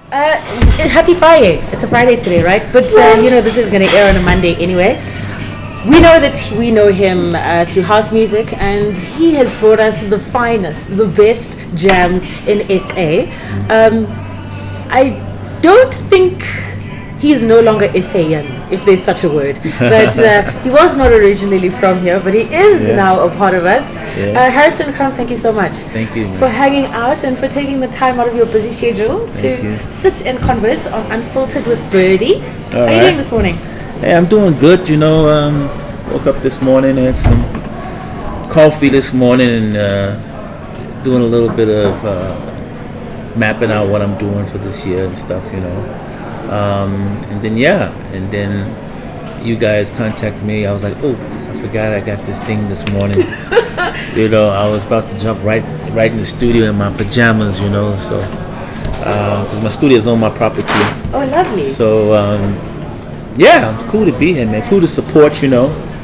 Happy Friday. It's a Friday today, right? But this is going to air on a Monday anyway. We know him through house music, and he has brought us the finest, the best jams in SA. I don't think he is no longer SAN, if there's such a word. But he was not originally from here, but he is now a part of us. Yeah. Harrison Crump, thank you so much. Thank you, man. For hanging out and for taking the time out of your busy schedule to sit and converse on Unfiltered with Birdie. How are you doing this morning? Hey, I'm doing good. Woke up this morning, had some coffee this morning, and doing a little bit of mapping out what I'm doing for this year and stuff, and then you guys contacted me. I was like, oh, I forgot I got this thing this morning. I was about to jump right in the studio in my pajamas, so because my studio is on my property. Oh, lovely. So it's cool to be here, man. Cool to support,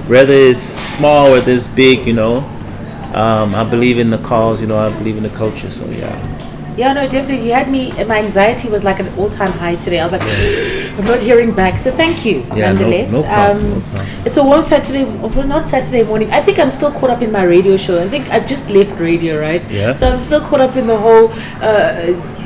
whether it's small or it's big, I believe in the cause, I believe in the culture, so yeah. Yeah, no, definitely. You had me, my anxiety was like an all-time high today. I was like, I'm not hearing back. So thank you, nonetheless. No problem. It's a warm Saturday, well, not Saturday morning. I think I'm still caught up in my radio show. I think I've just left radio, right? Yeah. So I'm still caught up in the whole,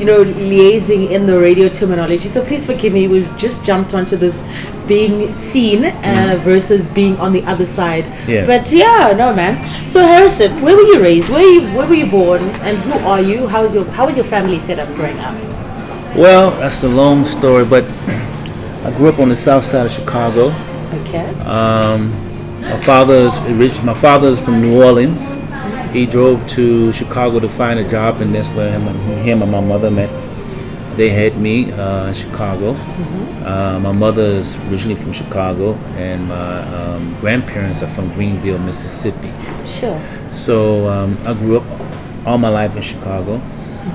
liaising in the radio terminology. So please forgive me. We've just jumped onto this being seen versus being on the other side. Yeah. But no, man. So Harrison, where were you raised? Where were you born? And who are you? How was your family set up growing up? Well, that's a long story, but I grew up on the south side of Chicago. Okay. My father is from New Orleans. He drove to Chicago to find a job, and that's where him and my mother met. They had me in Chicago. Mm-hmm. My mother is originally from Chicago, and my grandparents are from Greenville, Mississippi. Sure. So I grew up all my life in Chicago,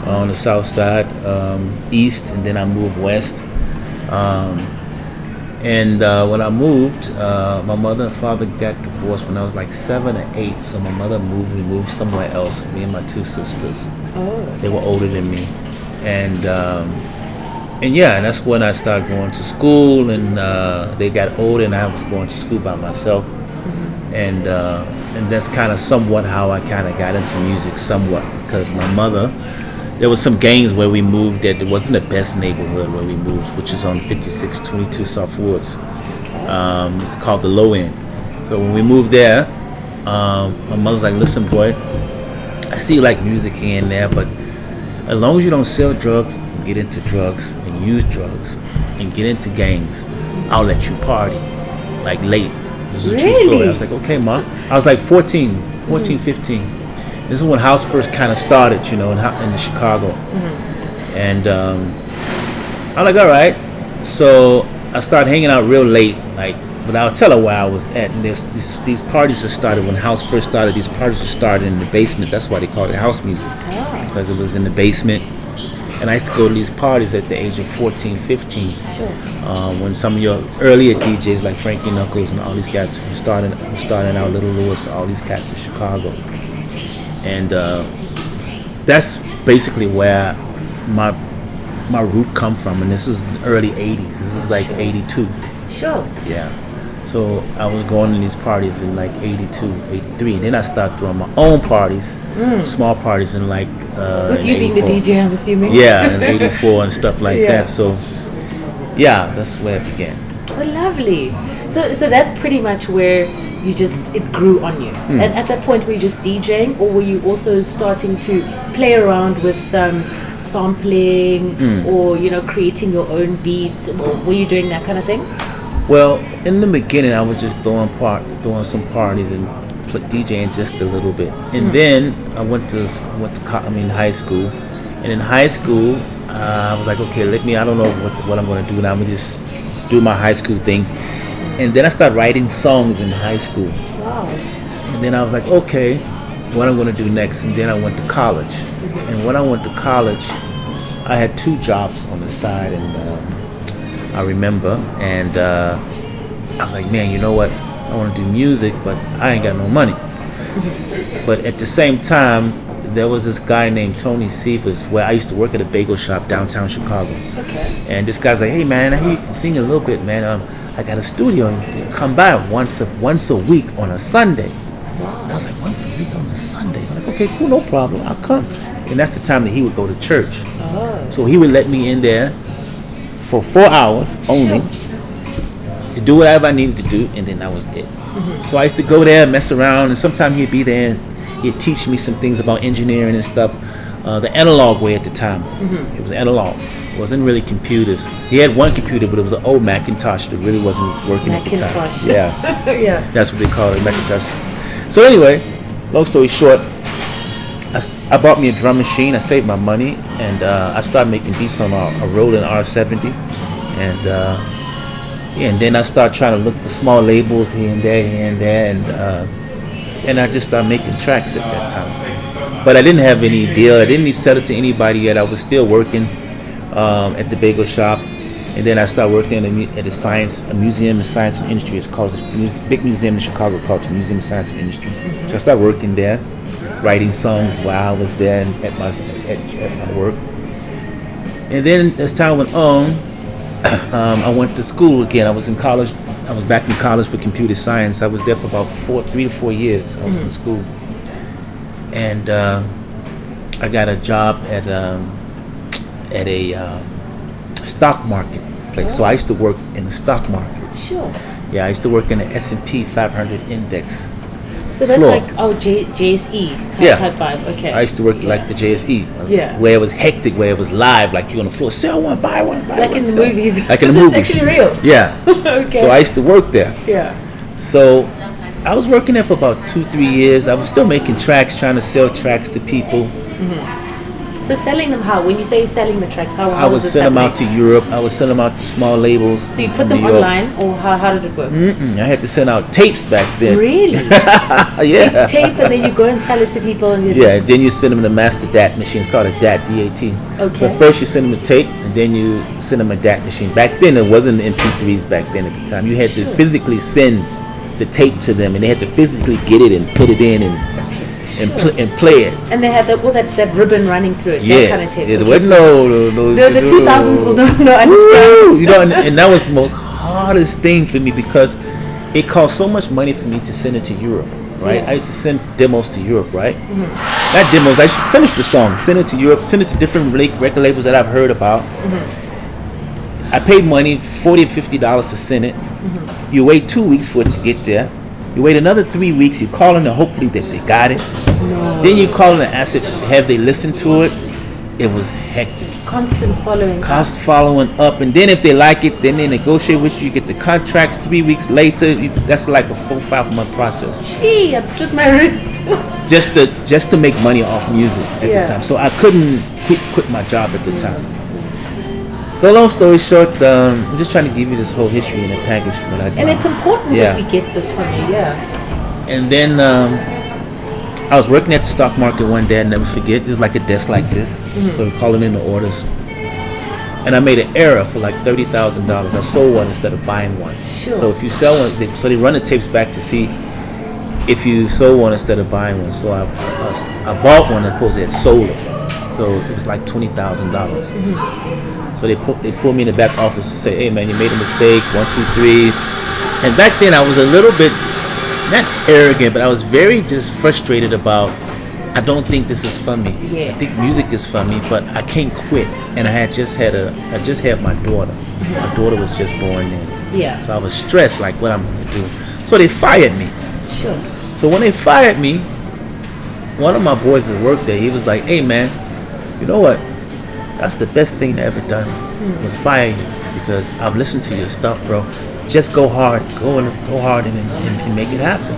on the south side, east, and then I moved west. When I moved, my mother and father got divorced when I was like 7 or 8. So my mother we moved somewhere else. Me and my two sisters. Oh. Okay. They were older than me, and that's when I started going to school. And they got older, and I was going to school by myself. Mm-hmm. And that's kind of somewhat how I kind of got into music, somewhat, because my mother. There was some gangs where we moved that it wasn't the best neighborhood where we moved, which is on 5622 South Woods. It's called the Low End. So when we moved there, my mother's like, listen, boy, I see you like music here and there, but as long as you don't sell drugs, and get into drugs, and use drugs, and get into gangs, I'll let you party, like late. This is a true story. I was like, okay, Ma. I was like 14, 15. This is when house first kind of started, in Chicago. Mm-hmm. And I'm like, all right. So I started hanging out real late, but I'll tell her where I was at. And there's these parties that started when house first started. These parties that started in the basement. That's why they called it house music, because it was in the basement. And I used to go to these parties at the age of 14, 15. Sure. When some of your earlier DJs like Frankie Knuckles and all these guys were starting out, Little Lewis, all these cats in Chicago. And that's basically where my root come from, and this is the early 80s. This is like 82. Sure. Yeah. So I was going to these parties in like 82, 83, and then I started throwing my own parties, small parties in like with you being the DJ, I'm assuming. Yeah, in 84 and stuff like that. So that's where it began. Oh, lovely. So that's pretty much where it grew on you. And at that point, were you just DJing, or were you also starting to play around with sampling or creating your own beats? Or were you doing that kind of thing? Well, in the beginning, I was just throwing some parties and DJing just a little bit, and then I went to high school, and in high school, I was like, okay, I don't know what I'm going to do now. I'm going to just do my high school thing. And then I started writing songs in high school. Wow. And then I was like, okay, what I'm going to do next? And then I went to college. Mm-hmm. And when I went to college, I had 2 jobs on the side, and I remember. And I was like, man, you know what? I want to do music, but I ain't got no money. Mm-hmm. But at the same time, there was this guy named Tony Sievers where I used to work at a bagel shop downtown Chicago. Okay. And this guy's like, hey man, I hear you sing a little bit, man. I got a studio. You come by once a week on a Sunday. Wow. And I was like, once a week on a Sunday? I'm like, okay, cool, no problem. I'll come. And that's the time that he would go to church. Oh. So he would let me in there for 4 hours only to do whatever I needed to do, and then that was it. So I used to go there, mess around, and sometimes he'd be there and he'd teach me some things about engineering and stuff. The analog way at the time. It was analog. It wasn't really computers. He had one computer, but it was an old Macintosh that really wasn't working at the time. Macintosh. Yeah. Yeah. That's what they call it, Macintosh. So anyway, long story short, I bought me a drum machine. I saved my money, and I started making beats on a Roland R70, and then I started trying to look for small labels here and there, and I just started making tracks at that time. But I didn't have any deal. I didn't even sell it to anybody yet. I was still working at the bagel shop, and then I started working at a museum of science and industry. It's called a big museum in Chicago called the Museum of Science and Industry. So I started working there, writing songs while I was there and at my work. And then as time went on, I went to school again. I was in college. I was back in college for computer science. I was there for about 3 to 4 years. I was in school, and I got a job at a stock market place. So I used to work in the stock market. Sure. Yeah, I used to work in the S&P 500 index. So that's floor. like JSE type vibe. Okay. I used to work like the JSE. Yeah. Where it was hectic, where it was live, like you on the floor, sell one, buy one, buy like one. in the sell. movies. Like in the movies. It's actually real. Yeah. Okay. So I used to work there. Yeah. So I was working there for about 2-3 years. I was still making tracks, trying to sell tracks to people. So selling them how? When you say selling the tracks, how I would was this send them out happening? to Europe. I would send them out to small labels. So you put in them New York. online, or how did it work? I had to send out tapes back then. Really? Yeah. Tape, and then you go and sell it to people, and you Yeah, then you send them the master DAT machine. It's called a DAT, D-A-T. Okay. So first you send them a tape, and then you send them a DAT machine. Back then, it wasn't MP3s back then at the time. You had to physically send the tape to them, and they had to physically get it and put it in and play it. And they had that ribbon running through it. Yeah. That kind of tape. Yeah, there Okay. wasn't No, the 2000s will not understand. You know, and that was the most hardest thing for me because it cost so much money for me to send it to Europe, right? Yeah. I used to send demos to Europe, right? Not demos, I should finish the song, send it to Europe, send it to different record labels that I've heard about. I paid money, $40 or $50 to send it. You wait 2 weeks for it to get there. You wait another 3 weeks, you call in and hopefully that they got it. No. Then you call in and ask if have they listened to it. It was hectic. Constant following. Cost following up, and then if they like it, then they negotiate with you. You get the contracts 3 weeks later. That's like a 4-5 month process. Gee, I'd slit my wrists. just to make money off music at Yeah. the time. So I couldn't quit my job at the time. So long story short, I'm just trying to give you this whole history in a package what I do. And it's important Yeah. that we get this from you, yeah. And then I was working at the stock market one day. I never forget. It was like a desk like this. So we're calling in the orders. And I made an error for like $30,000. I sold one instead of buying one. Sure. So if you sell one, they run the tapes back to see if you sold one instead of buying one. So I bought one and of course they had sold it. So it was like $20,000. So they pulled me in the back office and say, hey man, you made a mistake, 1, 2, 3. And back then I was a little bit, not arrogant, but I was very just frustrated about, I don't think this is for me. Yes. I think music is for me, but I can't quit. And I just had my daughter. My daughter was just born then. Yeah. So I was stressed, like what I'm gonna do. So they fired me. Sure. So when they fired me, one of my boys that worked there, he was like, hey man, you know what? That's the best thing I ever done was fire you, because I've listened to your stuff, bro. Just go hard, go hard and make it happen.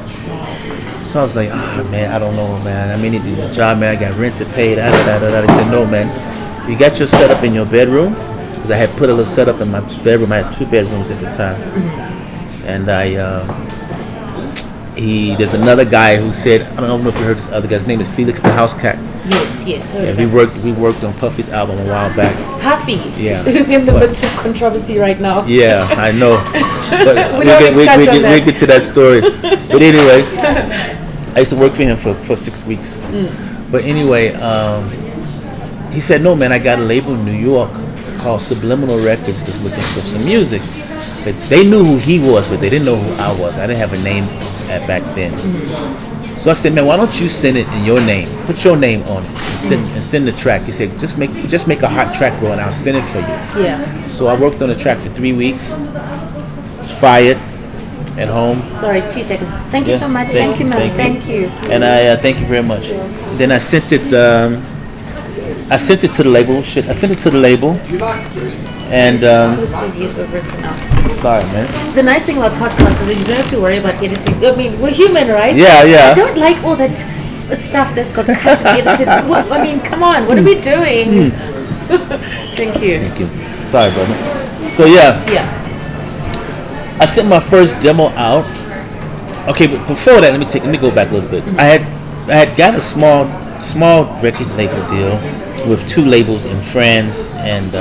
So I was like, man, I don't know, man. I need to do the job, man. I got rent to pay. They said, no, man. You got your setup in your bedroom, because I had put a little setup in my bedroom. I had 2 bedrooms at the time, and there's another guy who said, I don't know if you heard this other guy's name is Felix the House Cat. Yes. Heard Yeah, of we worked on Puffy's album a while back. Puffy. Yeah. Who's in the But- midst of controversy right now. Yeah, I know. But We don't even touch on that. we'll get to that story. But anyway, I used to work for him for 6 weeks. But anyway, he said, no, man, I got a label in New York called Subliminal Records that's looking for some music. But they knew who he was, but they didn't know who I was. I didn't have a name back then. So I said, man, why don't you send it in your name? Put your name on it and send the track. He said, just make a hot track, bro, and I'll send it for you. Yeah. So I worked on the track for 3 weeks. Fired at home. Sorry, 2 seconds. Thank you so much. Thank you, ma'am. Thank you. And I thank you very much. Then I sent it. I sent it to the label. Shit, I sent it to the label. And sorry, man. The nice thing about podcasts is that you don't have to worry about editing. I mean, we're human, right? Yeah. I don't like all that stuff that's got cut and edited. I mean, come on, what are we doing? Thank you. Thank you. Sorry, brother. So yeah. I sent my first demo out. Okay, but before that, let me go back a little bit. I had got a small record label deal with 2 labels in France and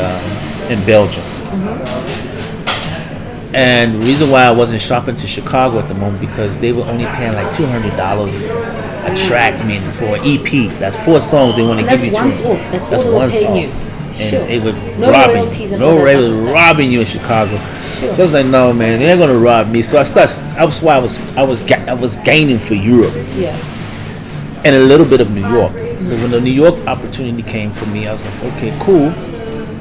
in Belgium. And the reason why I wasn't shopping to Chicago at the moment because they were only paying like $200 a track, I mean, for an EP. That's 4 songs they want to give you. That's once off. That's all they're paying you. And they would No royalties. robbing you in Chicago. So I was like, no, man, they're not gonna rob me. So I was gaining for Europe. Yeah. And a little bit of New York. But when the New York opportunity came for me, I was like, okay, cool.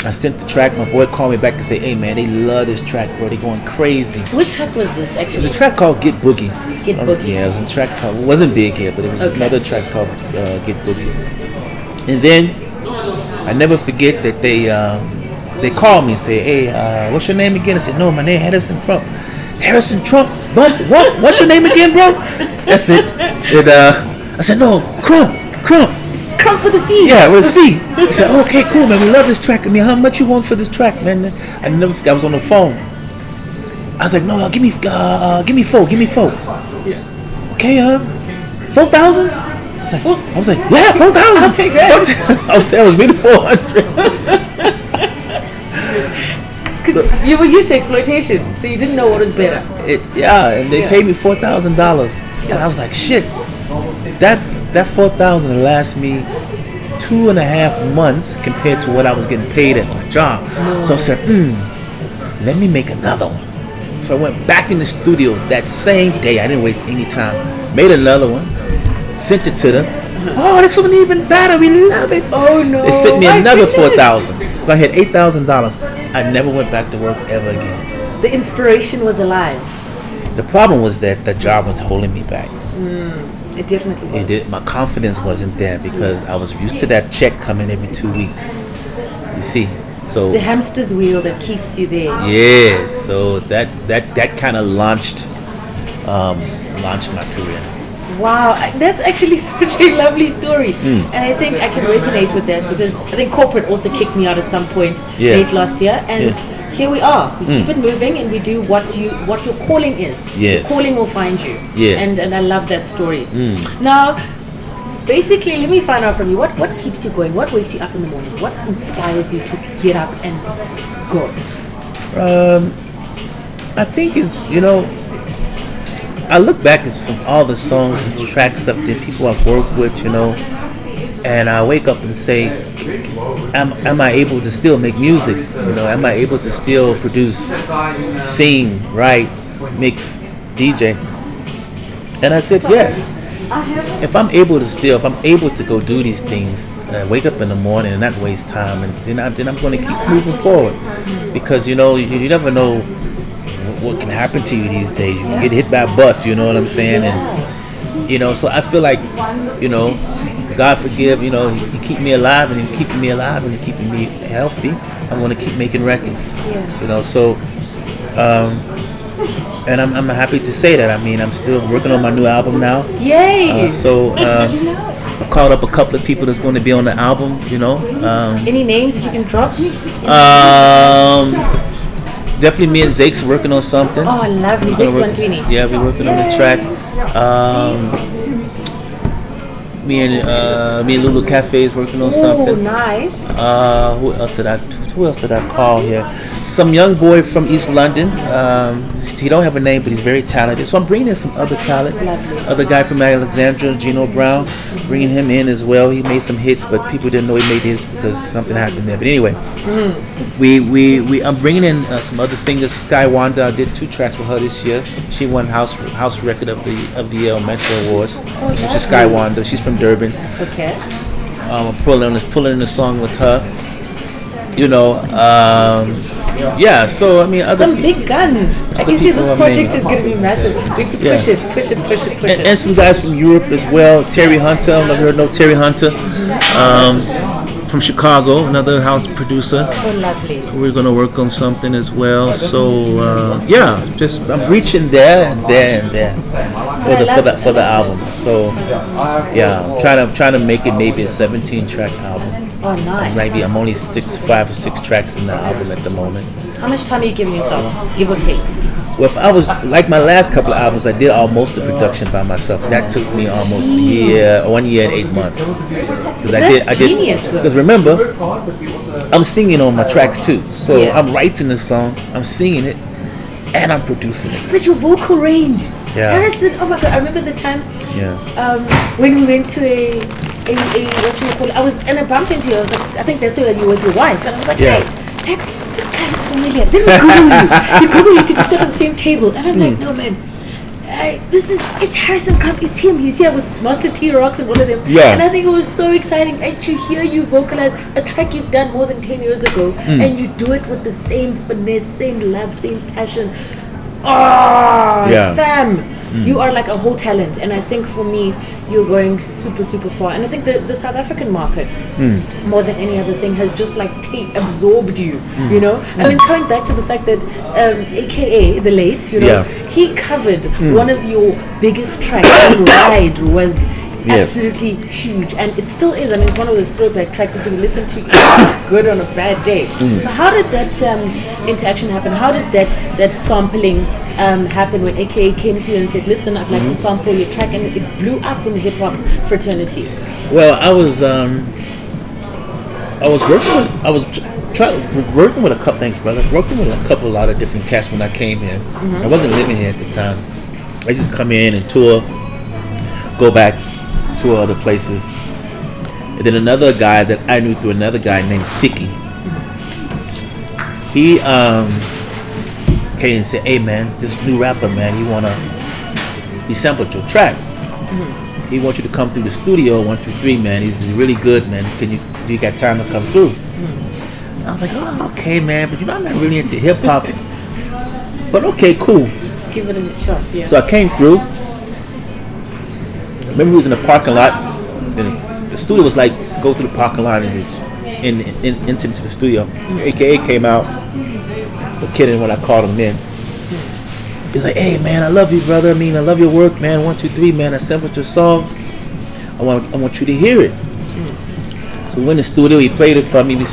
I sent the track. My boy called me back and said, hey, man, they love this track, bro. They're going crazy. Which track was this, actually? It was a track called Get Boogie. Get Boogie. Yeah, it was a track called, it wasn't big here, but it was another track called Get Boogie. And then I never forget that they called me and say, hey, what's your name again? I said, no, my name is Harrison Crump. Harrison Crump? What? What's your name again, bro? That's it. And I said, no, Crump. Crump with a C. Yeah, with a C. He said, okay, cool, man. We love this track. I mean, how much you want for this track, man? I never forgot. I was on the phone. I was like, no, give me 4. Yeah. Okay, 4,000? I was like, yeah, 4,000. I'll take that. I was bidding 400. Because you were used to exploitation, so you didn't know what was better. And they paid me $4,000, and I was like, shit. That 4,000 lasts me 2.5 months compared to what I was getting paid at my job. So I said, let me make another one. So I went back in the studio that same day. I didn't waste any time. Made another one, sent it to them. Oh, this one even better. We love it. Oh no! They sent me another 4,000. So I had $8,000. I never went back to work ever again. The inspiration was alive. The problem was that the job was holding me back. It definitely was. It did. My confidence wasn't there because I was used to that check coming every 2 weeks. You see, so the hamster's wheel that keeps you there. Yeah. So that kind of launched my career. Wow, that's actually such a lovely story, and I think I can resonate with that because I think corporate also kicked me out at some point late last year, and here we are. We keep it moving, and we do what your calling is. Yes. Your calling will find you. Yes. And I love that story. Now, basically, let me find out from you what keeps you going. What wakes you up in the morning? What inspires you to get up and go? I think it's I look back from all the songs and tracks up there, people I've worked with, and I wake up and say, am I able to still make music? Am I able to still produce, sing, write, mix, DJ? And I said, yes. If I'm able to go do these things, wake up in the morning and not waste time, and then I'm going to keep moving forward, because you never know what can happen to you these days. You can get hit by a bus, you know what I'm saying? And so I feel like, God forgive, He keep me alive, and He keeping me alive, and He keeping me healthy. I'm gonna keep making records. So and I'm happy to say that. I mean, I'm still working on my new album now. Yay! I called up a couple of people that's going to be on the album. Any names that you can drop? Definitely me and Zake's working on something. Oh, lovely. Zake's 120. Yeah, we're working on the track. Me and Lulu Cafe is working on something. Oh, nice. Who else did I call here? some young boy from East London. He don't have a name, but he's very talented. So I'm bringing in some other talent. Other guy from Alexandria, Gino Brown, bringing him in as well. He made some hits, but people didn't know he made hits because something happened there. But anyway, I'm bringing in some other singers. Sky Wanda, I did 2 tracks with her this year. She won house record of the year on Metro Awards. Which is Sky Wanda. She's from Durban. Okay. I'm pulling in a song with her. You know, yeah. So I mean, some big guns. I can see this project is going to be massive. We need to push it. And some guys from Europe as well. Terry Hunter. I've heard no Terry Hunter. From Chicago, another house producer. Oh, lovely. So we're gonna work on something as well. So yeah, just I'm reaching there and there for the album. So yeah, I'm trying to make it maybe a 17-track album. Oh, nice. Maybe I'm only 5 or 6 tracks in the album at the moment. How much time are you giving yourself, give or take? Well, if I was like my last couple of albums, I did most of the production by myself. That took me almost 1 year and 8 months. That's genius, though. Because remember, I'm singing on my tracks too. So I'm writing the song, I'm singing it, and I'm producing it. But your vocal range, yeah. Harrison. Oh my God! I remember the time when we went to a what you call it. I bumped into you. I was like, I think that's where you were with your wife, and I was like, hey, this guy is familiar. Then we Google you. You Google you because you sit on the same table, and I'm like, no man, it's Harrison Crump. It's him. He's here with Master T Rocks and all of them. Yeah. And I think it was so exciting. And to hear you vocalize a track you've done more than 10 years ago, and you do it with the same finesse, same love, same passion. Fam. You are like a whole talent, and I think for me, you're going super, super far. And I think the South African market, more than any other thing, has just like absorbed you. You know, I mean, coming back to the fact that, AKA the late, you know, he covered one of your biggest tracks. Ride was absolutely huge, and it still is. I mean, it's one of those throwback tracks that you listen to good on a bad day. How did that interaction happen? How did that sampling happen when AKA came to you and said, listen, I'd like to sample your track, and it blew up in the hip-hop fraternity? Well, I was working with a couple things, brother. Working with a lot of different cats when I came here. I wasn't living here at the time. I just come in and tour, go back, tour other places. And then another guy that I knew through another guy named Sticky. He came and said, hey man, this new rapper, man, he sampled your track. He wants you to come through the studio 1, 2, 3, man. He's really good, man. Do you got time to come through? I was like, oh, okay, man, but I'm not really into hip hop. But okay, cool. Let's give it a shot, yeah. So I came through. Remember, we was in the parking lot, and the studio was like, go through the parking lot and into the studio. AKA came out. No kidding when I called him in. He's like, hey man, I love you, brother. I mean, I love your work, man. 1, 2, 3, man. I sampled your song. I want you to hear it. So we went in the studio. He played it for me. We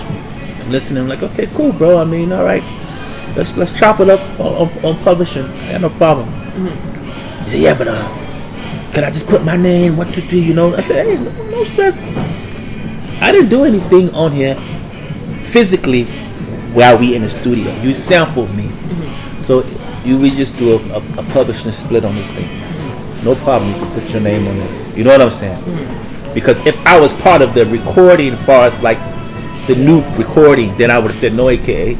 listening. I'm like, okay, cool, bro. I mean, all right. Let's chop it up on publishing. I got no problem. He said, yeah, but can I just put my name, 1, 2, 3, you know? I said, hey, no stress. I didn't do anything on here physically while we in the studio. You sampled me. So we just do a publishing split on this thing. No problem, you can put your name on it. You know what I'm saying? Because if I was part of the recording as far as like the new recording, then I would have said no, AKA.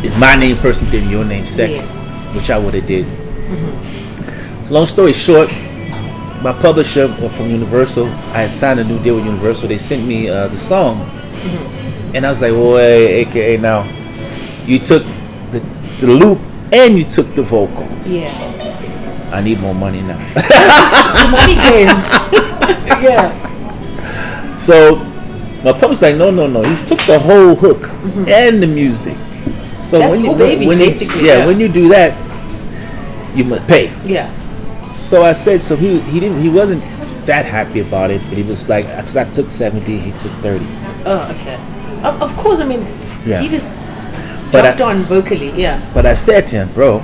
It's my name first and then your name second. Which I would have did. So long story short, my publisher from Universal, I had signed a new deal with Universal. They sent me the song, and I was like, "Well, AKA, now you took the loop and you took the vocal. Yeah, I need more money now." The money game. Yeah. So my publisher's like, "No. He's took the whole hook and the music. So that's when you do that, you must pay." Yeah. So I said, so he wasn't that happy about it, but he was like, because I took 70, he took 30. Oh, okay. Of course, I mean, he just jumped on vocally, But I said to him, bro,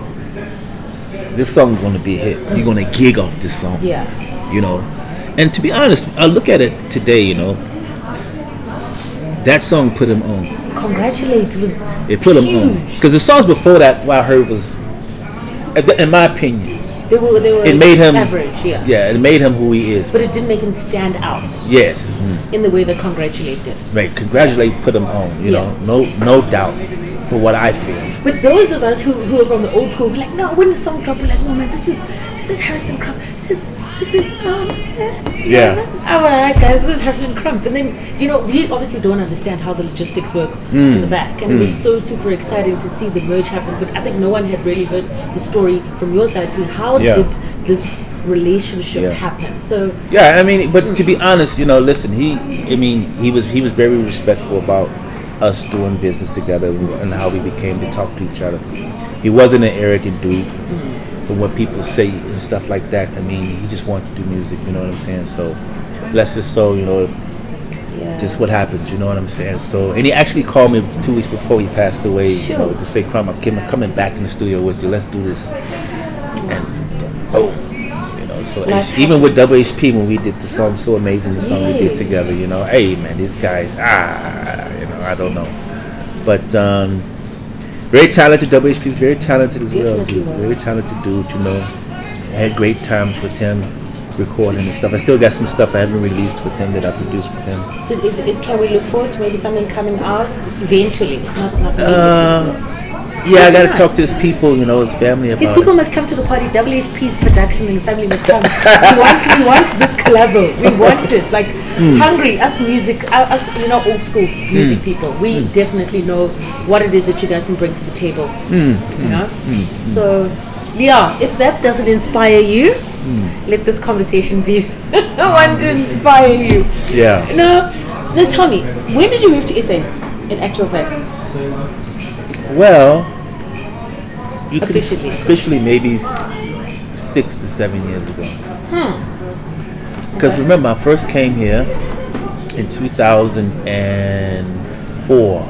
this song is going to be a hit. You're going to gig off this song. Yeah. You know, and to be honest, I look at it today, you know, that song put him on. Congratulate was It put him on. huge. Because the songs before that, what I heard was, in my opinion, They were it made him average, yeah. Yeah, it made him who he is. But it didn't make him stand out Yes. in the way that Congratulate did. Right. Congratulate put him on. You Yeah. know, no doubt. For what I feel. But those of us who are from the old school, we're like, no, when the song dropped, we're like, no man, this is Harrison Crump. This is Yeah. I'm like, guys, this is Harrison Crump. And then, we obviously don't understand how the logistics work in the back. And it was so super exciting to see the merge happen. But I think no one had really heard the story from your side to see how did this relationship happen. So yeah, I mean, but to be honest, listen, he was very respectful about us doing business together and how we became to talk to each other. He wasn't an arrogant dude. From what people say and stuff like that, I mean, he just wanted to do music, you know what I'm saying? So, bless his soul, just what happens, you know what I'm saying? So, and he actually called me 2 weeks before he passed away, to say, Crump, I'm coming back in the studio with you, let's do this. And, so even with WHP, when we did the song So Amazing, the song we did together, hey man, these guys, I don't know. But, very talented, WHP, very talented as well, dude. Very talented dude, I had great times with him recording and stuff. I still got some stuff I haven't released with him that I produced with him. So can we look forward to maybe something coming out eventually? Not yeah, I got to talk to his people, his family about his people must come to the party. WHP's production and family must come. we want this collabo. We want it. Like hungry, us music, us old school music people. We definitely know what it is that you guys can bring to the table. So, Leah, if that doesn't inspire you, let this conversation be one to inspire you. Yeah. Now tell me, when did you move to SA? In actual fact. Well, you officially maybe 6 to 7 years ago. Because remember, I first came here in 2004,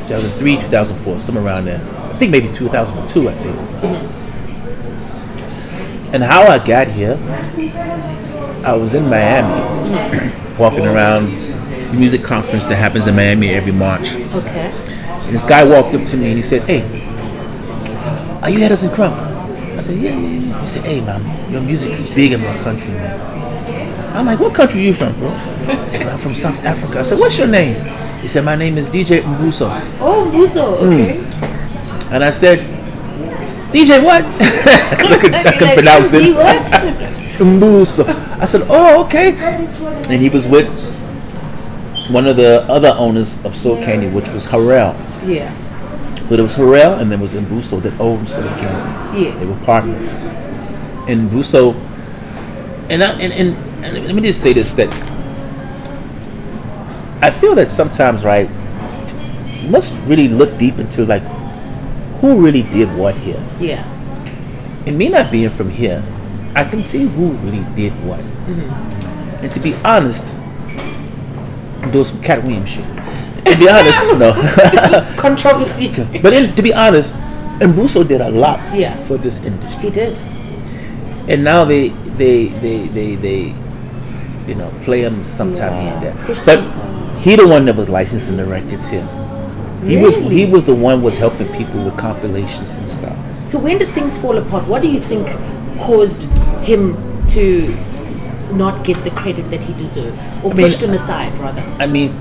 2003, 2004, somewhere around there. I think maybe 2002, I think. And how I got here, I was in Miami, walking around the music conference that happens in Miami every March. Okay. And this guy walked up to me and he said, "Hey, are you Harrison Crump?" I said, yeah. He said, "Hey, man, your music is big in my country, man." I'm like, "What country are you from, bro?" He said, "I'm from South Africa." I said, "What's your name?" He said, "My name is DJ Mbuso." Oh, Mbuso, okay. And I said, "DJ what?" I couldn't pronounce it. What? Mbuso. I said, "Oh, okay." And he was with one of the other owners of Soul Candy, which was Harrell. Yeah. But it was Harrell and there was Mbuso that owned Soul Candy. Yes. They were partners. And Mbuso, and let me just say this, that I feel that sometimes, right, you must really look deep into like who really did what here. Yeah. And me not being from here, I can see who really did what. And to be honest, I'm doing some Cat Williams shit. To be honest, no. Controversy. But to be honest, Mbuso did a lot for this industry. He did. And now they play him sometime here and there. But he the one that was licensing the records here. He was the one was helping people with compilations and stuff. So when did things fall apart? What do you think caused him to not get the credit that he deserves, or pushed him aside, rather? I mean,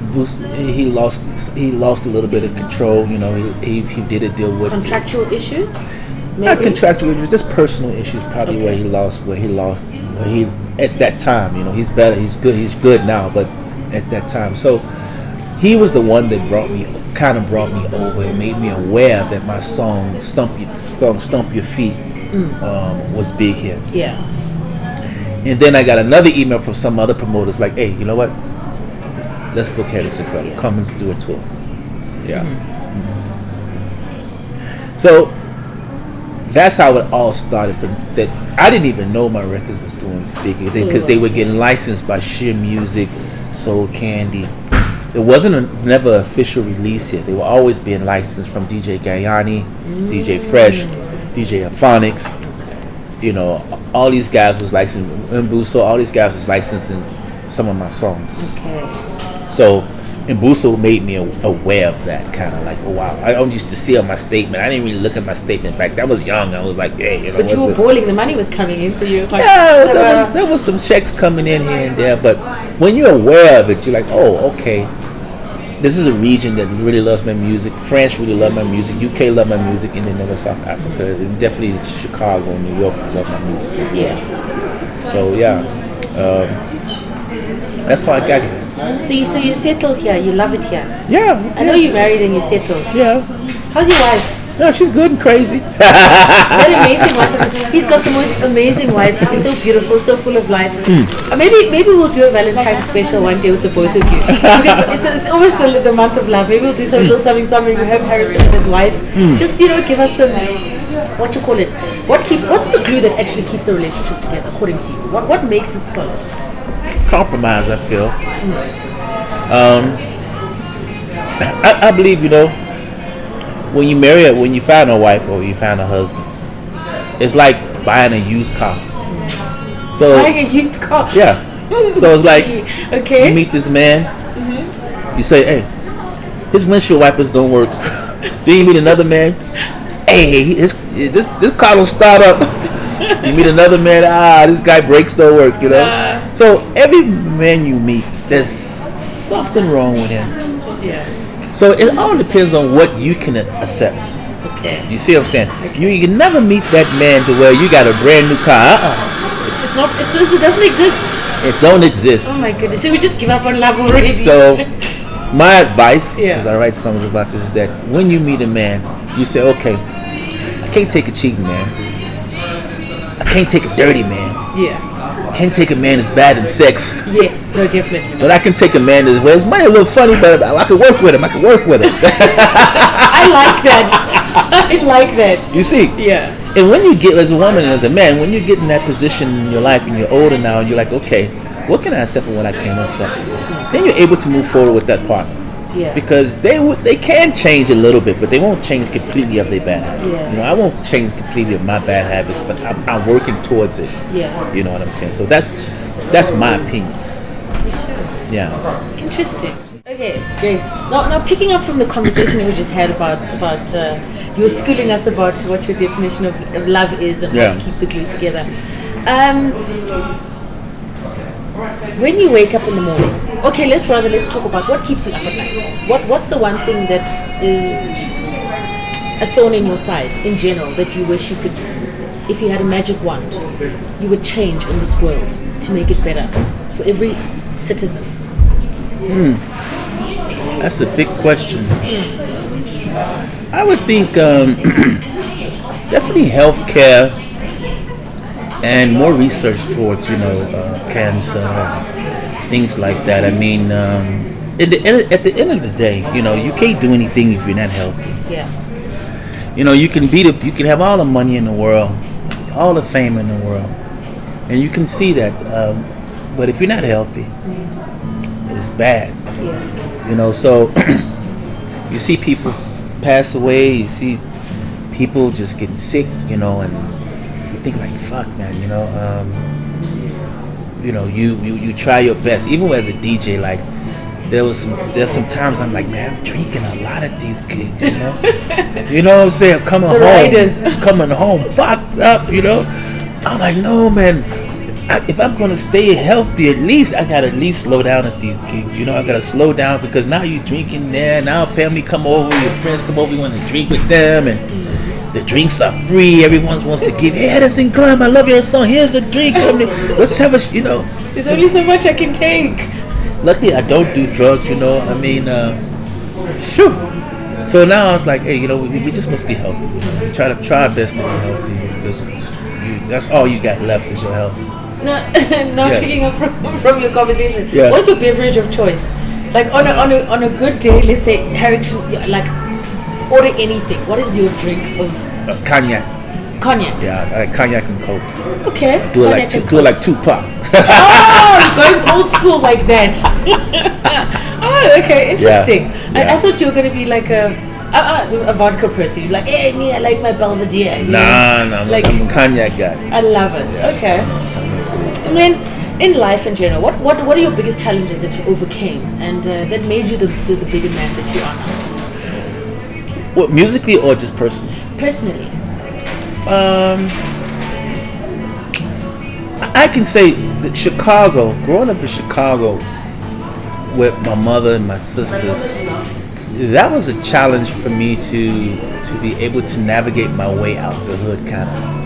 he lost a little bit of control. He did a deal with contractual issues. Maybe? Not contractual issues, just personal issues. Probably where he lost at that time. He's better. He's good now, but at that time, so he was the one that brought me over and made me aware that my song "Stump Your Feet" was big here. Yeah. And then I got another email from some other promoters like, "Hey, you know what? Let's book Harrison Crump. Come and do a tour." Yeah. So that's how it all started. From that, I didn't even know my records was doing big because they were getting licensed by Sheer Music, Soul Candy. There wasn't never an official release here. They were always being licensed from DJ Gayani, DJ Fresh, DJ Aphonics. All these guys was licensed. Mbuso, all these guys was licensing some of my songs. Okay. So And Busso made me aware of that, kind of like, oh wow, I don't used to see on my statement. I didn't really look at my statement back. That was young. I was like, hey, you know. But you were balling. The money was coming in, so you was like, yeah, there was some checks coming in here and there. But when you're aware of it, you're like, oh, okay. This is a region that really loves my music. France really love my music. UK love my music, and then never South Africa, and definitely Chicago and New York love my music as well. Yeah. So yeah, that's how I got here. So you settled here. You love it here. Yeah. I know you married and you settled. Yeah. How's your wife? No, she's good and crazy. That amazing wife. He's got the most amazing wife. She's so beautiful, so full of life. Maybe we'll do a Valentine's special one day with the both of you. Because it's almost the month of love. Maybe we'll do some little something. We have Harrison and his wife. Just give us some, what you call it. What's the glue that actually keeps a relationship together, according to you? What makes it solid? Compromise, I feel. I believe, when you find a wife or you find a husband, it's like buying a used car. So buying a used car. Yeah. So it's like, okay, you meet this man, you say, hey, his windshield wipers don't work. Then you meet another man, hey, this car don't start up. You meet another man, this guy brakes don't work, So every man you meet, there's something wrong with him. Yeah. So it all depends on what you can accept. Okay. You see what I'm saying? Okay. You can never meet that man to where you got a brand new car. It doesn't exist. It don't exist. Oh my goodness. Should we just give up on love already? So my advice, because I write songs about this, is that when you meet a man, you say, okay, I can't take a cheating man. I can't take a dirty man. Yeah. I can't take a man that's bad in sex. Yes, no, definitely not. But I can take a man that's his money a little funny, but I can work with him. I like that. I like that. You see? Yeah. And when you get, as a woman and as a man, when you get in that position in your life and you're older now, and you're like, okay, what can I accept and what I can't accept? Then you're able to move forward with that partner. Yeah. Because they can change a little bit, but they won't change completely of their bad habits. Yeah. I won't change completely of my bad habits, but I'm working towards it. Yeah. You know what I'm saying? So that's my opinion. Sure. Yeah. Interesting. Okay, great. Now picking up from the conversation we just had about you were schooling us about what your definition of love is and how to keep the glue together. When you wake up in the morning, okay, let's talk about what keeps you up at night. What's the one thing that is a thorn in your side in general that you wish you could, if you had a magic wand, you would change in this world to make it better for every citizen? That's a big question. I would think definitely healthcare and more research towards cancer, things like that. I mean, at the end of the day, you can't do anything if you're not healthy. Yeah. You can have all the money in the world, all the fame in the world, and you can see that. But if you're not healthy, it's bad. Yeah. So you see people pass away. You see people just getting sick. And you think like, fuck, man. You try your best. Even as a DJ, like there's some times I'm like, man, I'm drinking a lot at these gigs. You know what I'm saying? Coming home, fucked up. I'm like, no, man. If I'm gonna stay healthy, at least I gotta slow down at these gigs. I gotta slow down because now you're drinking there. Now family come over, your friends come over, you want to drink with them, and the drinks are free. Everyone wants to give. Hey, Harrison Crump, I love your song. Here's a drink. Let's have a. There's only so much I can take. Luckily, I don't do drugs. Phew. So now I was like, hey, we just must be healthy. Try our best to be healthy. Because that's all you got left is your health. Picking up from your conversation. Yeah. What's your beverage of choice? Like on a good day, let's say Harrison, like order anything. What is your drink of cognac? Cognac. Yeah, I like cognac and Coke. Okay. Do it like Tupac. Oh, going old school like that. Oh, okay, interesting. Yeah. I thought you were gonna be like a vodka person. You're like, hey, me, I like my Belvedere. Nah, I'm a cognac guy. I love it. Okay. And then in life in general, what are your biggest challenges that you overcame and that made you the bigger man that you are now? What, musically or just personally? Personally. I can say that Chicago, growing up in Chicago with my mother and my sisters, that was a challenge for me to be able to navigate my way out the hood, kind of.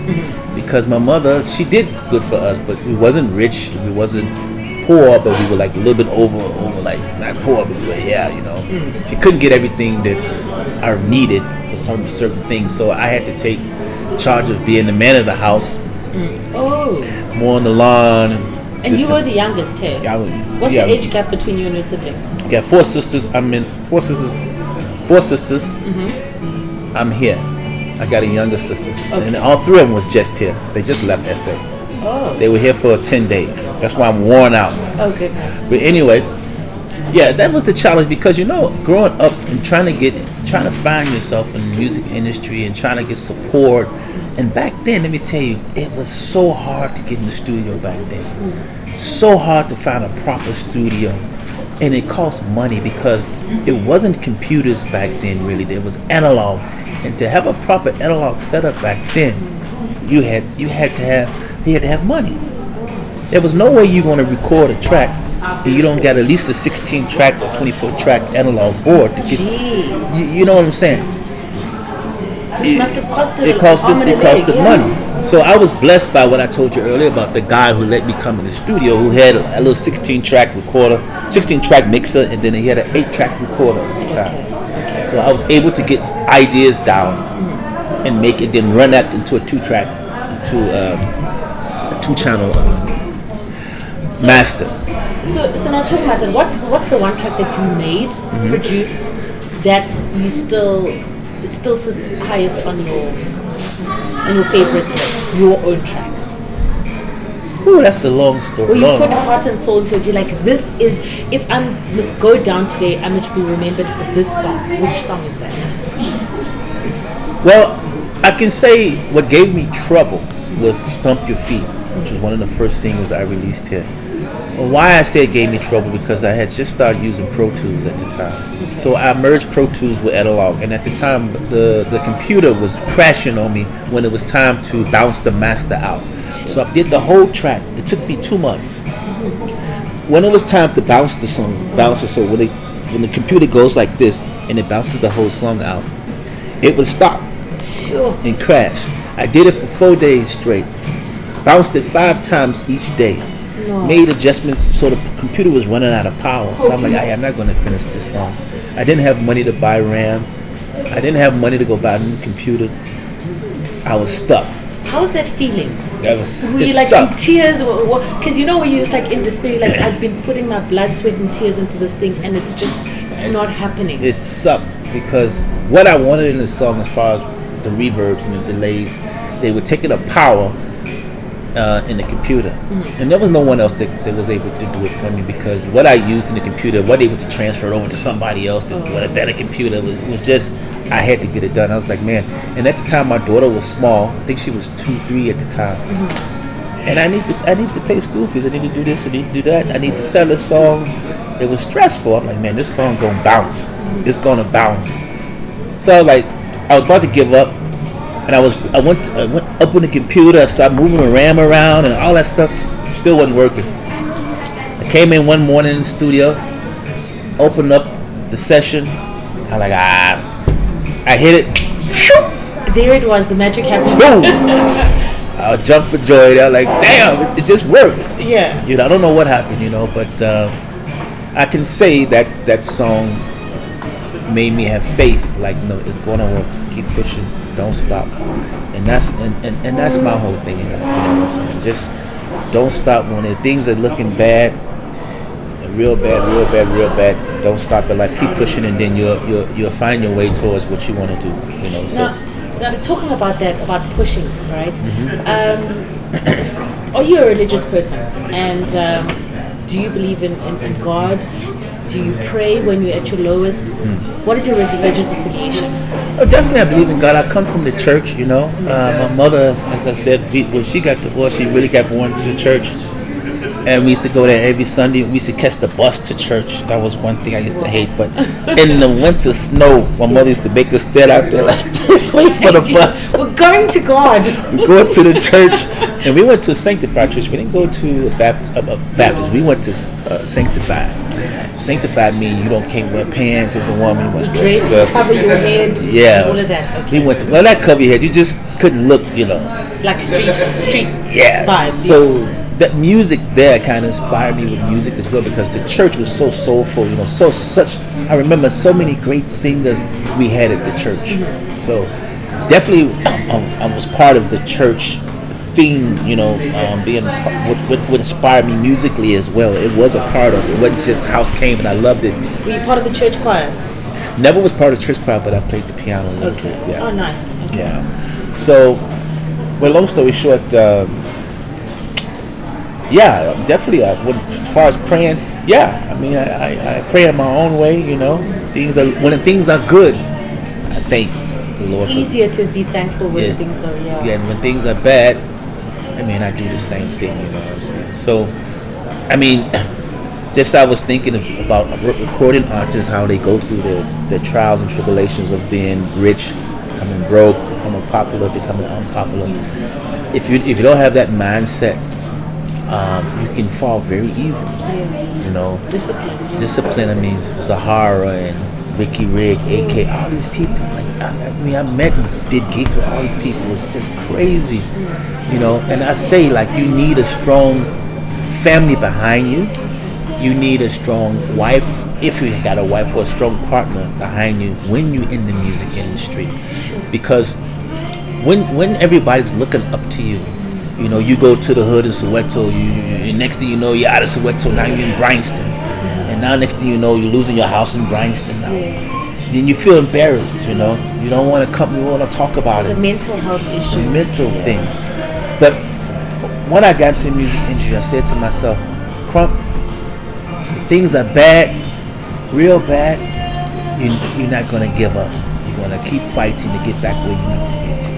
Because my mother, she did good for us, but we wasn't rich, we wasn't poor, but we were like a little bit over like not poor, but we were She couldn't get everything that I needed for some certain things, so I had to take charge of being the man of the house. More on the lawn. And you were the youngest, hey? Yeah, What's the age gap between you and your siblings? I got four sisters. Four sisters. I'm here. I got a younger sister, and all three of them was just here. They just left SA. They were here for 10 days. That's why I'm worn out. Oh goodness. But anyway, yeah, that was the challenge because growing up and trying to find yourself in the music industry and trying to get support. And back then, let me tell you, it was so hard to get in the studio back then. So hard to find a proper studio. And it cost money because it wasn't computers back then, really. It was analog. And to have a proper analog setup back then, you had to have money. There was no way you're going to record a track and you don't get at least a 16 track or 24 track analog board to get. You know what I'm saying? Which must have costed it costed money. So I was blessed by what I told you earlier about the guy who let me come in the studio, who had a little 16 track recorder, 16 track mixer, and then he had an 8 track recorder at the time. So I was able to get ideas down and make it, then run that into a 2-track, a 2-channel master. So now talking about that, what's the one track that you made, produced, that you still sits highest on your favorites list? Your own track. Ooh, that's a long story. Well, you put heart and soul into it. You're like, this is, if I must go down today, I must be remembered for this song. Which song is that? Well, I can say what gave me trouble was Stump Your Feet, which was one of the first singles I released here. Well, why I say it gave me trouble, because I had just started using Pro Tools at the time. So I merged Pro Tools with analog, and at the time the computer was crashing on me when it was time to bounce the master out. So I did the whole track. It took me 2 months. When it was time to bounce the song, so when the computer goes like this and it bounces the whole song out, it would stop and crash. I did it for 4 days straight. Bounced it 5 times each day. Made adjustments so the computer was running out of power. So I'm like, I'm not going to finish this song. I didn't have money to buy RAM. I didn't have money to go buy a new computer. I was stuck. How was that feeling? That was. Were you like in tears? Because when you're just like in despair, like I've been putting my blood, sweat, and tears into this thing, and it's not happening. It sucked because what I wanted in the song, as far as the reverbs and the delays, they were taking up power in the computer, and there was no one else that was able to do it for me, because what I used in the computer wasn't able to transfer it over to somebody else with a better computer. It was just, I had to get it done. I was like, man. And at the time my daughter was small. I think she was 2-3 at the time. And I need to pay school fees. I need to do this, I need to do that, I need to sell this song. It was stressful. I'm like, man, this song gonna bounce. It's gonna bounce. So I was about to give up. And I went up on the computer. I started moving the RAM around and all that stuff. Still wasn't working. I came in one morning in the studio, opened up the session. I'm like, I hit it. There it was. The magic happened. Boom! I jumped for joy. I was like, damn, it just worked. Yeah. I don't know what happened, but I can say that song made me have faith. Like, no, it's gonna work. Keep pushing. Don't stop. And that's my whole thing in life. You know what I'm saying? Just don't stop when things are looking bad, real bad. Don't stop in life. Keep pushing, and then you'll find your way towards what you want to do. So. Now talking about that, about pushing, right? Are you a religious person? And do you believe in God? Do you pray when you're at your lowest? What is your religious affiliation? Oh, definitely, I believe in God. I come from the church, My mother, as I said, when she got divorced, she really got born to the church. And we used to go there every Sunday. We used to catch the bus to church. That was one thing I used to hate. But in the winter snow, my mother used to make us stand out there like this, wait for the bus. We're going to God. We go to the church, and we went to a sanctified church. We didn't go to a Baptist. We went to sanctified. Sanctified means you can't wear pants as a woman. You must dress, cover your head. Yeah, all of that. Okay. We went to not cover your head. You just couldn't look, like street vibes. So that music there kind of inspired me with music as well, because the church was so soulful. I remember so many great singers we had at the church. Mm-hmm. So definitely, I was part of the church theme, being what inspired me musically as well. It was a part of it. It wasn't just house came and I loved it. Were you part of the church choir? Never was part of the church choir, but I played the piano a little bit. Yeah. Oh, nice. Okay. Yeah. So, well, long story short, definitely. As far as praying, I mean, I pray in my own way. When things are good, I thank the Lord. It's easier to be thankful when things are and when things are bad, I mean, I do the same thing. You know what I'm saying? So, I mean, just I was thinking about recording artists, how they go through the trials and tribulations of being rich, becoming broke, becoming popular, becoming unpopular. If you don't have that mindset, you can fall very easily. Discipline. I mean, Zahara and Ricky Rigg, AK, all these people. I met and did gigs with all these people. It's just crazy, And I say, you need a strong family behind you. You need a strong wife, if you got a wife, or a strong partner behind you when you're in the music industry, because when everybody's looking up to you, you go to the hood in Soweto, you next thing you know, you're out of Soweto, now you're in Bryanston, and now next thing you know, you're losing your house in Bryanston now. Then you feel embarrassed, you don't want to come, you want to talk about it. It's a mental health issue. It's a mental thing. But when I got to the music industry, I said to myself, Crump, if things are bad, real bad, you're not going to give up. You're going to keep fighting to get back where you need to get to.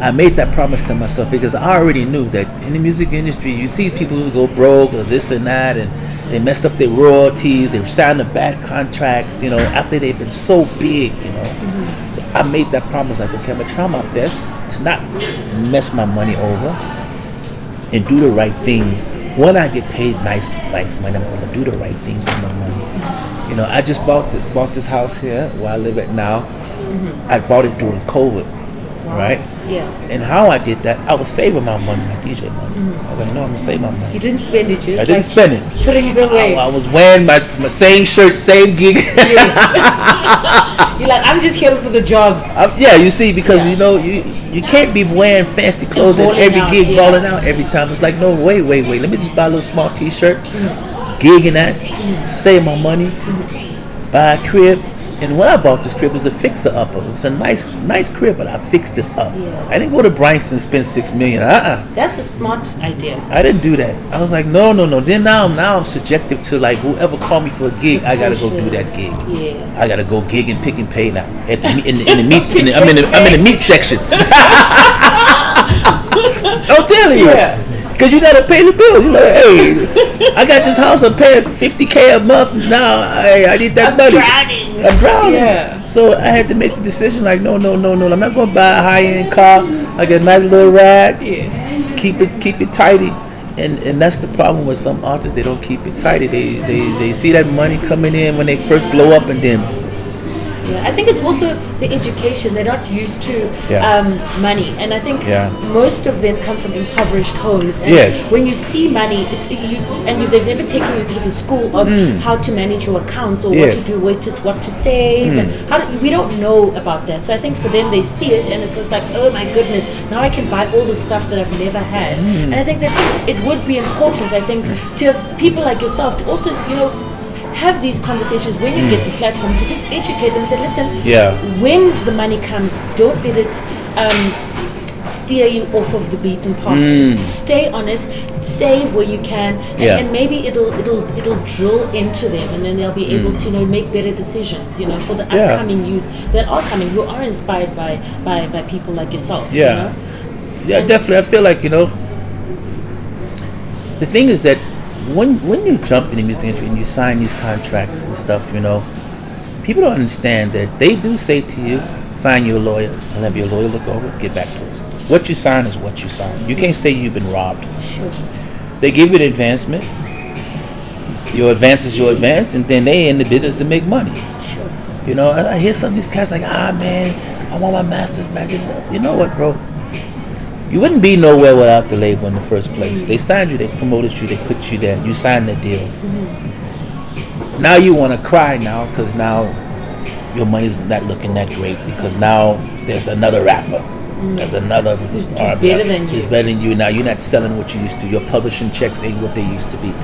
I made that promise to myself because I already knew that in the music industry, you see people who go broke or this and that, and they mess up their royalties, they sign the bad contracts, after they've been so big, Mm-hmm. So I made that promise, okay, I'm going to try my best to not mess my money over and do the right things. When I get paid nice money, I'm going to do the right things with my money. I just bought this house here where I live at now. Mm-hmm. I bought it during COVID, right? Yeah. And how I did that, I was saving my money, my DJ money. Mm-hmm. I was like, no, I'm going to save my money. You didn't spend it, I didn't spend it. Putting it away. I was wearing my same shirt, same gig. You're like, I'm just here for the job. You see, because you can't be wearing fancy clothes at every gig, balling out every time. It's like, no, wait. Let me just buy a little small t-shirt, gigging that, save my money, buy a crib. And when I bought this crib, it was a fixer-upper. It was a nice crib, but I fixed it up. Yeah. I didn't go to Bryanston and spend $6 million. That's a smart idea. I didn't do that. I was like, no. Then now I'm subjective to whoever called me for a gig, I gotta go do that gig. Yes. I gotta go gig and pick and pay now. In the meat, I'm in the meat section. I'm telling you. Yeah. Because you gotta pay the bills. You're like, hey, I got this house, I'm paying $50K a month. Now I need that money. I'm drowning. Yeah. So I had to make the decision, no. I'm not gonna buy a high-end car. I get a nice little ride. Yes. Keep it tidy. And that's the problem with some artists. They don't keep it tidy. They see that money coming in when they first blow up, and then. Yeah, I think it's also the education. They're not used to money, and I think most of them come from impoverished homes. And when you see money, they've never taken you through the school of how to manage your accounts or what to do, what to save, and we don't know about that. So I think for them, they see it, and it's just like, oh my goodness, now I can buy all the stuff that I've never had. And I think that it would be important, I think, to have people like yourself to also, have these conversations when you get the platform, to just educate them and say, listen, when the money comes, don't let it steer you off of the beaten path. Just stay on it, save where you can, and maybe it'll drill into them, and then they'll be able to make better decisions, for the upcoming youth that are coming, who are inspired by people like yourself. Definitely. I feel like the thing is that when you jump in the music industry and you sign these contracts and stuff, people don't understand that they do say to you, find your lawyer and have your lawyer look over it, get back to us. What you sign is what you sign. You can't say you've been robbed. Sure. They give you an advancement. Your advance is your advance, and then they in the business to make money. Sure. I hear some of these cats like, man, I want my masters back. You know what, bro? You wouldn't be nowhere without the label in the first place. They signed you, they promoted you, they put you there. You signed the deal. Now you want to cry now because now your money's not looking that great because now there's another rapper. There's another who's better than you. He's better than you. Now you're not selling what you used to. Your publishing checks ain't what they used to be.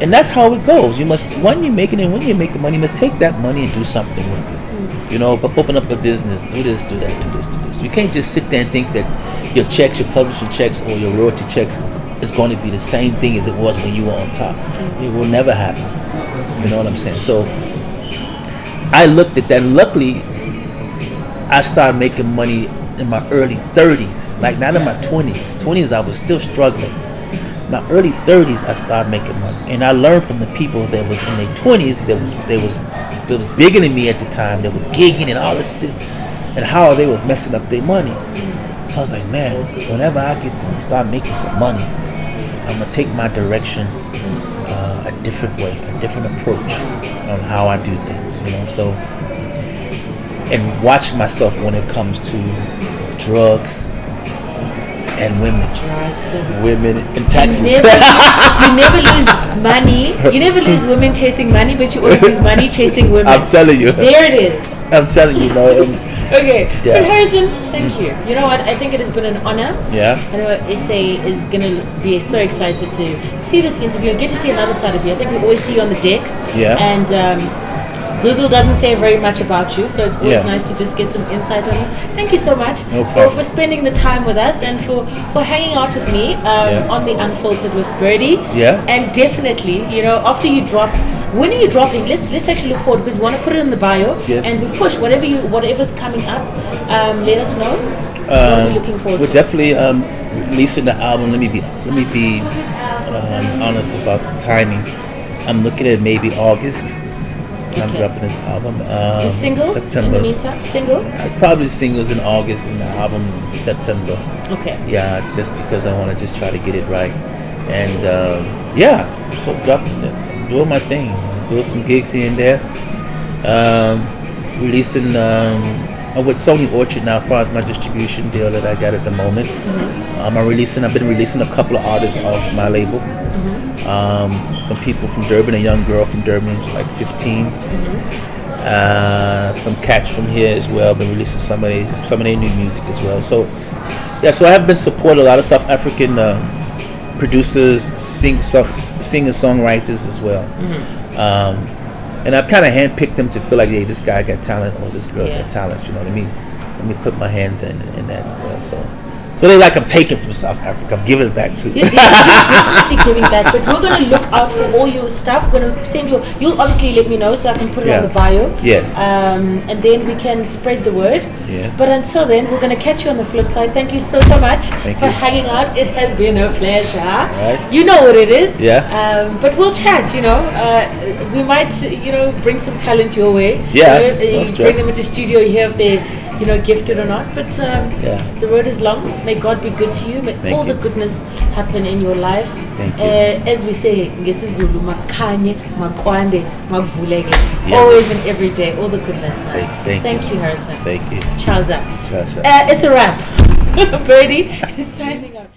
And that's how it goes. You must, when you're making money, you must take that money and do something with it. But open up a business, do this, do that, do this, do this. You can't just sit there and think that your checks, your publishing checks, or your royalty checks is going to be the same thing as it was when you were on top. It will never happen. You know what I'm saying? So I looked at that. Luckily, I started making money in my early 30s, like not in my 20s. 20s, I was still struggling. My early 30s, I started making money, and I learned from the people that was in their 20s. That was bigger than me at the time. That was gigging and all this stuff, and how they were messing up their money. So I was like, man, whenever I get to start making some money, I'm gonna take my direction a different way, a different approach on how I do things. So, and watch myself when it comes to drugs. And women and taxes. You never lose money. You never lose women chasing money, but you always lose money chasing women. I'm telling you. There it is. I'm telling you, Okay. Yeah. But Harrison, thank you. You know what? I think it has been an honor. Yeah. I know SA is going to be so excited to see this interview and get to see another side of you. I think we always see you on the decks. Yeah. And Google doesn't say very much about you, so it's always nice to just get some insight on you. Thank you so much for spending the time with us and for hanging out with me on the Unfiltered with Birdie. Yeah. And definitely, after you drop, when are you dropping? Let's actually look forward because we want to put it in the bio and we push whatever's coming up. Let us know. What are we looking forward to? We're definitely releasing the album. Let me be honest about the timing. I'm looking at maybe August. I'm dropping this album. Singles? September. In the meantime? Single? Probably singles in August and the album in September. Okay. Yeah, it's just because I want to just try to get it right. And so dropping it, doing my thing, doing some gigs here and there. Releasing with Sony Orchard now as far as my distribution deal that I got at the moment. I've been releasing a couple of artists off my label. Some people from Durban, a young girl from Durban who's like 15. Some cats from here as well. Been releasing some of their new music as well. So I have been supporting a lot of South African producers, singer-songwriters as well. And I've kind of handpicked them to feel like, hey, this guy got talent or this girl got talent. You know what I mean? Let me put my hands in that as well. So they like I'm taking from South Africa. I'm giving it back to you. You're definitely giving back. But we're going to look out for all your stuff. We're going to send you. You'll obviously let me know so I can put it on the bio. Yes. And then we can spread the word. Yes. But until then, we're going to catch you on the flip side. Thank you so much for hanging out. It has been a pleasure. Right. You know what it is. Yeah. But we'll chat. We might bring some talent your way. Yeah. Bring them into studio. You have their gifted or not, but the road is long. May God be good to you. May all the goodness happen in your life. Thank you. As we say, ngesizulu makhanye, makwande, makuvuleke. Always and every day, all the goodness, man. Thank you, Harrison. Thank you. Chowza. Ciao. It's a wrap. Birdie is signing out.